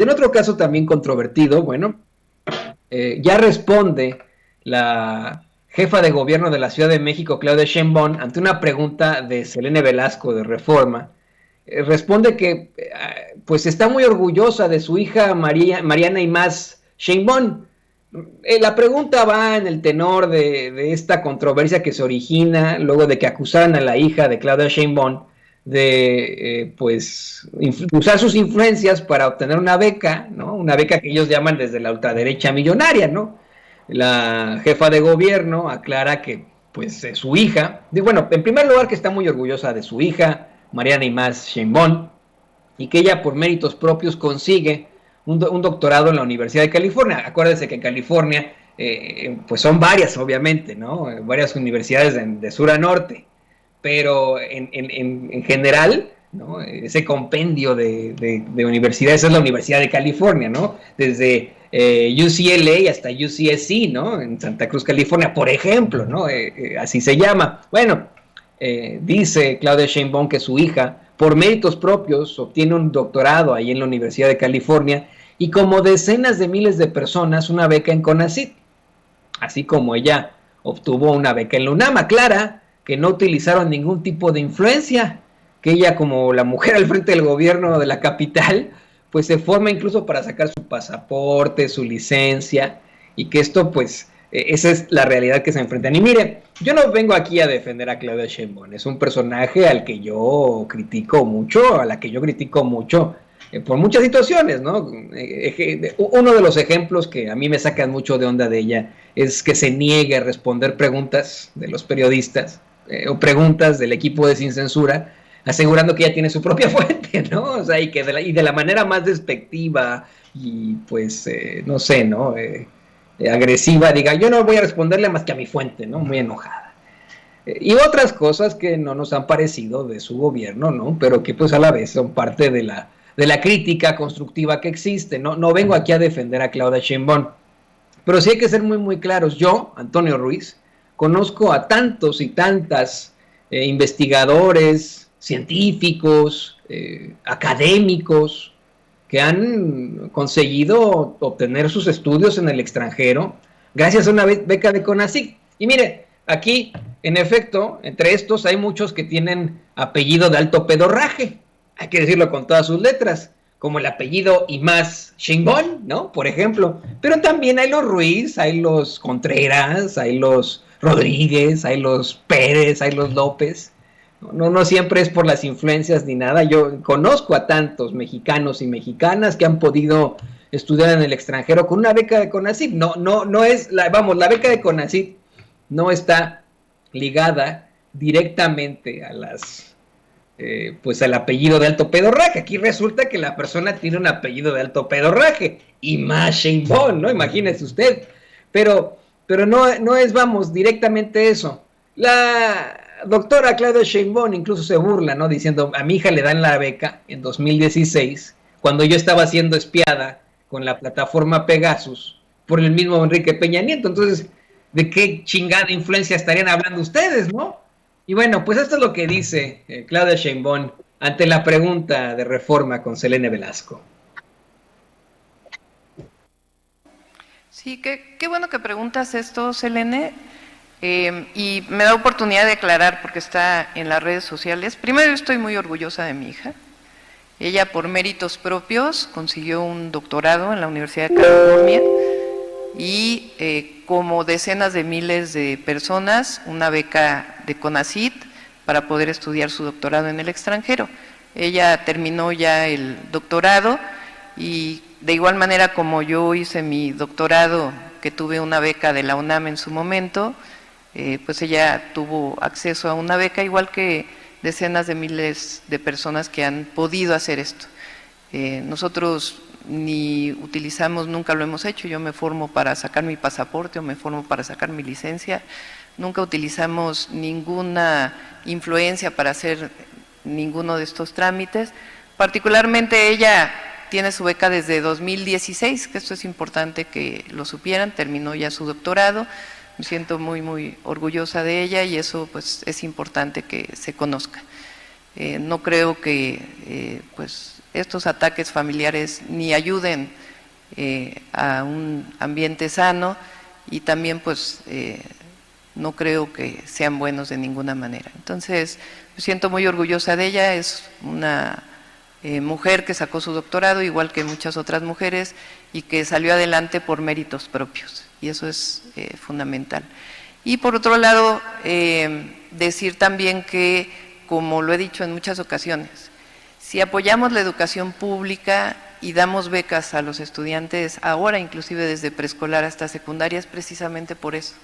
En otro caso también controvertido, bueno, ya responde la jefa de gobierno de la Ciudad de México, Claudia Sheinbaum, ante una pregunta de Selene Velasco de Reforma. Responde que pues está muy orgullosa de su hija Mariana Imaz Sheinbaum. La pregunta va en el tenor de esta controversia que se origina luego de que acusaran a la hija de Claudia Sheinbaum de pues usar sus influencias para obtener una beca, ¿no? Una beca que ellos llaman desde la ultraderecha millonaria, ¿no? La jefa de gobierno aclara que pues su hija, bueno, en primer lugar que está muy orgullosa de su hija, Mariana Imaz Sheinbaum, y que ella por méritos propios consigue un doctorado en la Universidad de California. Acuérdense que en California pues son varias, obviamente, ¿no? Varias universidades de sur a norte, pero en general, ¿no? Ese compendio de universidades es la Universidad de California, ¿no? Desde UCLA hasta UCSC, ¿no? En Santa Cruz, California, por ejemplo, ¿no? Así se llama. Bueno, dice Claudia Sheinbaum que su hija, por méritos propios, obtiene un doctorado ahí en la Universidad de California y como decenas de miles de personas una beca en CONACYT, así como ella obtuvo una beca en la UNAM. Aclara que no utilizaron ningún tipo de influencia, que ella como la mujer al frente del gobierno de la capital, pues se forma incluso para sacar su pasaporte, su licencia, y que esto pues esa es la realidad que se enfrentan. Y mire, yo no vengo aquí a defender a Claudia Sheinbaum, es un personaje al que yo critico mucho, a la que yo critico mucho, por muchas situaciones, ¿no? Uno de los ejemplos que a mí me sacan mucho de onda de ella es que se niegue a responder preguntas de los periodistas o preguntas del equipo de Sin Censura, asegurando que ella tiene su propia fuente, ¿no? O sea, y que de la manera más despectiva y pues, no sé, ¿no? Agresiva, diga, yo no voy a responderle más que a mi fuente, ¿no? Muy enojada. Y otras cosas que no nos han parecido de su gobierno, ¿no? Pero que pues a la vez son parte de la crítica constructiva que existe, ¿no? No vengo aquí a defender a Claudia Sheinbaum, pero sí hay que ser muy, muy claros. Yo, Antonio Ruiz, conozco a tantos y tantas investigadores, científicos, académicos, que han conseguido obtener sus estudios en el extranjero gracias a una beca de CONACYT. Y mire, aquí, en efecto, entre estos hay muchos que tienen apellido de alto pedorraje, hay que decirlo con todas sus letras, como el apellido Imaz Sheinbaum, ¿no? Por ejemplo. Pero también hay los Ruiz, hay los Contreras, hay los Rodríguez, hay los Pérez, hay los López. No siempre es por las influencias ni nada. Yo conozco a tantos mexicanos y mexicanas que han podido estudiar en el extranjero con una beca de CONACYT. No es, vamos, la beca de CONACYT no está ligada directamente a las pues al apellido de alto pedorraje. Aquí resulta que la persona tiene un apellido de alto pedorraje y más Sheinbaum, ¿no? Imagínese usted. Pero no es, vamos, directamente eso. La doctora Claudia Sheinbaum incluso se burla, ¿no? Diciendo, a mi hija le dan la beca en 2016, cuando yo estaba siendo espiada con la plataforma Pegasus por el mismo Enrique Peña Nieto. Entonces, ¿de qué chingada influencia estarían hablando ustedes, no? Y bueno, pues esto es lo que dice Claudia Sheinbaum ante la pregunta de Reforma con Selene Velasco. Sí, qué bueno que preguntas esto, Selene, y me da oportunidad de aclarar porque está en las redes sociales. Primero, yo estoy muy orgullosa de mi hija. Ella, por méritos propios, consiguió un doctorado en la Universidad de California y, como decenas de miles de personas, una beca de CONACYT para poder estudiar su doctorado en el extranjero. Ella terminó ya el doctorado y, de igual manera como yo hice mi doctorado, que tuve una beca de la UNAM en su momento, pues ella tuvo acceso a una beca, igual que decenas de miles de personas que han podido hacer esto. Nosotros ni utilizamos, nunca lo hemos hecho, yo me formo para sacar mi pasaporte o me formo para sacar mi licencia, nunca utilizamos ninguna influencia para hacer ninguno de estos trámites. Particularmente ella tiene su beca desde 2016, que esto es importante que lo supieran, terminó ya su doctorado, me siento muy, muy orgullosa de ella y eso pues es importante que se conozca. No creo que pues estos ataques familiares ni ayuden a un ambiente sano, y también pues no creo que sean buenos de ninguna manera. Entonces me siento muy orgullosa de ella. Es una mujer que sacó su doctorado igual que muchas otras mujeres y que salió adelante por méritos propios, y eso es fundamental. Y por otro lado, decir también que, como lo he dicho en muchas ocasiones, si apoyamos la educación pública y damos becas a los estudiantes ahora, inclusive desde preescolar hasta secundaria, es precisamente por eso.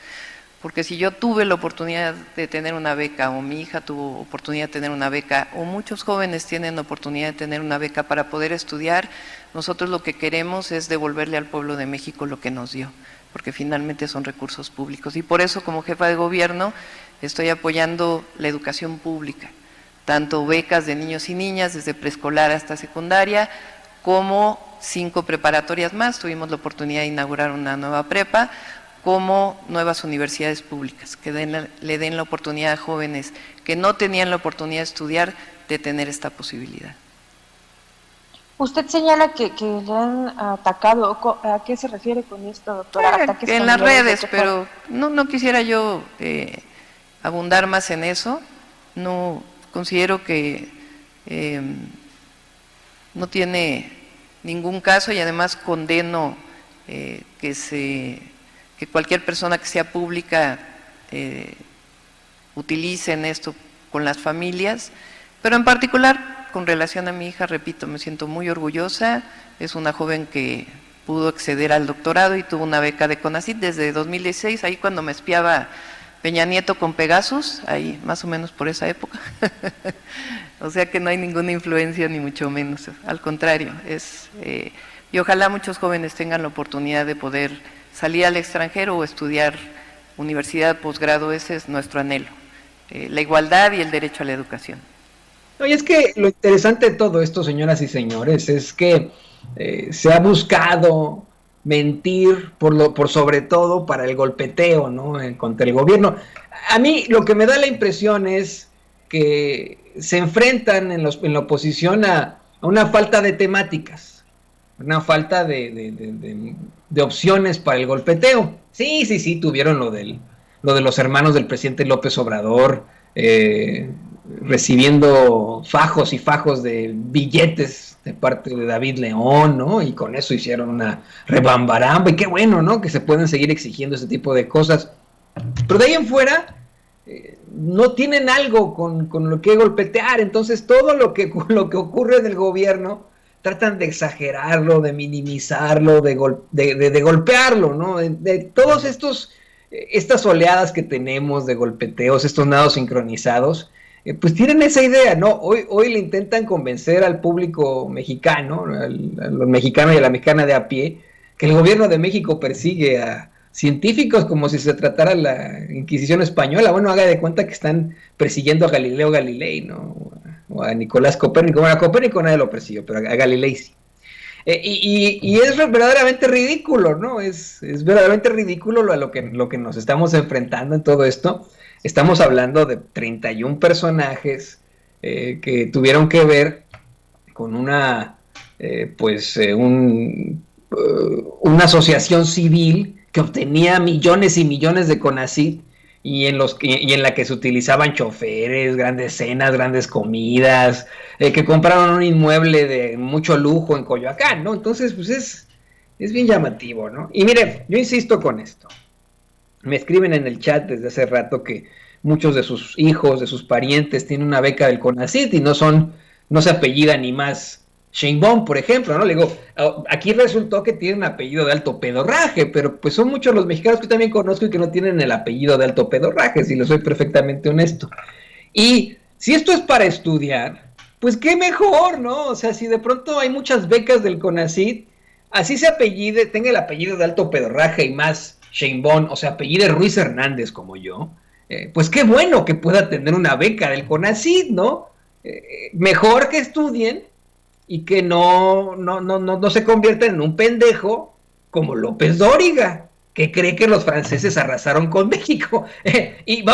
Porque si yo tuve la oportunidad de tener una beca, o mi hija tuvo oportunidad de tener una beca, o muchos jóvenes tienen oportunidad de tener una beca para poder estudiar, nosotros lo que queremos es devolverle al pueblo de México lo que nos dio, porque finalmente son recursos públicos. Y por eso, como jefa de gobierno, estoy apoyando la educación pública, tanto becas de niños y niñas desde preescolar hasta secundaria, como 5 preparatorias más. Tuvimos la oportunidad de inaugurar una nueva prepa, como nuevas universidades públicas, que le den la oportunidad a jóvenes que no tenían la oportunidad de estudiar, de tener esta posibilidad. Usted señala que le han atacado. ¿A qué se refiere con esto, doctora? En las redes, pero no quisiera yo abundar más en eso. No considero que no tiene ningún caso, y además condeno que cualquier persona que sea pública utilice en esto con las familias, pero en particular con relación a mi hija, repito, me siento muy orgullosa. Es una joven que pudo acceder al doctorado y tuvo una beca de CONACYT desde 2016, ahí cuando me espiaba Peña Nieto con Pegasus, ahí más o menos por esa época. O sea que no hay ninguna influencia, ni mucho menos, al contrario. Y ojalá muchos jóvenes tengan la oportunidad de poder salir al extranjero o estudiar universidad, posgrado. Ese es nuestro anhelo, la igualdad y el derecho a la educación. No, y es que lo interesante de todo esto, señoras y señores, es que se ha buscado mentir por sobre todo para el golpeteo, ¿no? Contra el gobierno. A mí lo que me da la impresión es que se enfrentan en la oposición a una falta de temáticas, una falta de opciones para el golpeteo. Sí, tuvieron lo de los hermanos del presidente López Obrador, recibiendo fajos y fajos de billetes de parte de David León, ¿no? Y con eso hicieron una rebambaramba, y qué bueno, ¿no? Que se pueden seguir exigiendo ese tipo de cosas. Pero de ahí en fuera, no tienen algo con lo que golpetear. Entonces todo lo que ocurre en el gobierno tratan de exagerarlo, de minimizarlo, de golpearlo, ¿no? De todos estas oleadas que tenemos de golpeteos, estos nados sincronizados, pues tienen esa idea, ¿no? Hoy le intentan convencer al público mexicano, a los mexicanos y a la mexicana de a pie, que el gobierno de México persigue a científicos como si se tratara la Inquisición española. Bueno, haga de cuenta que están persiguiendo a Galileo Galilei, ¿no? O a Nicolás Copérnico. Bueno, a Copérnico nadie lo persiguió, pero a Galilei sí. Y es verdaderamente ridículo, ¿no? Es verdaderamente ridículo a lo que nos estamos enfrentando en todo esto. Estamos hablando de 31 personajes que tuvieron que ver con una asociación civil que obtenía millones y millones de CONACYT, y en la que se utilizaban choferes, grandes cenas, grandes comidas, que compraron un inmueble de mucho lujo en Coyoacán, ¿no? Entonces, pues es bien llamativo, ¿no? Y mire, yo insisto con esto. Me escriben en el chat desde hace rato que muchos de sus hijos, de sus parientes, tienen una beca del CONACYT y no se apellidan ni más Sheinbaum, por ejemplo, ¿no? Le digo, aquí resultó que tiene un apellido de alto pedorraje, pero pues son muchos los mexicanos que también conozco y que no tienen el apellido de alto pedorraje, si lo soy perfectamente honesto. Y si esto es para estudiar, pues qué mejor, ¿no? O sea, si de pronto hay muchas becas del CONACYT, así se apellide, tenga el apellido de alto pedorraje y más Sheinbaum, o sea, apellide Ruiz Hernández como yo, pues qué bueno que pueda tener una beca del CONACYT, ¿no? Mejor que estudien y que no se conviertan en un pendejo como López Dóriga, que cree que los franceses arrasaron con México. Y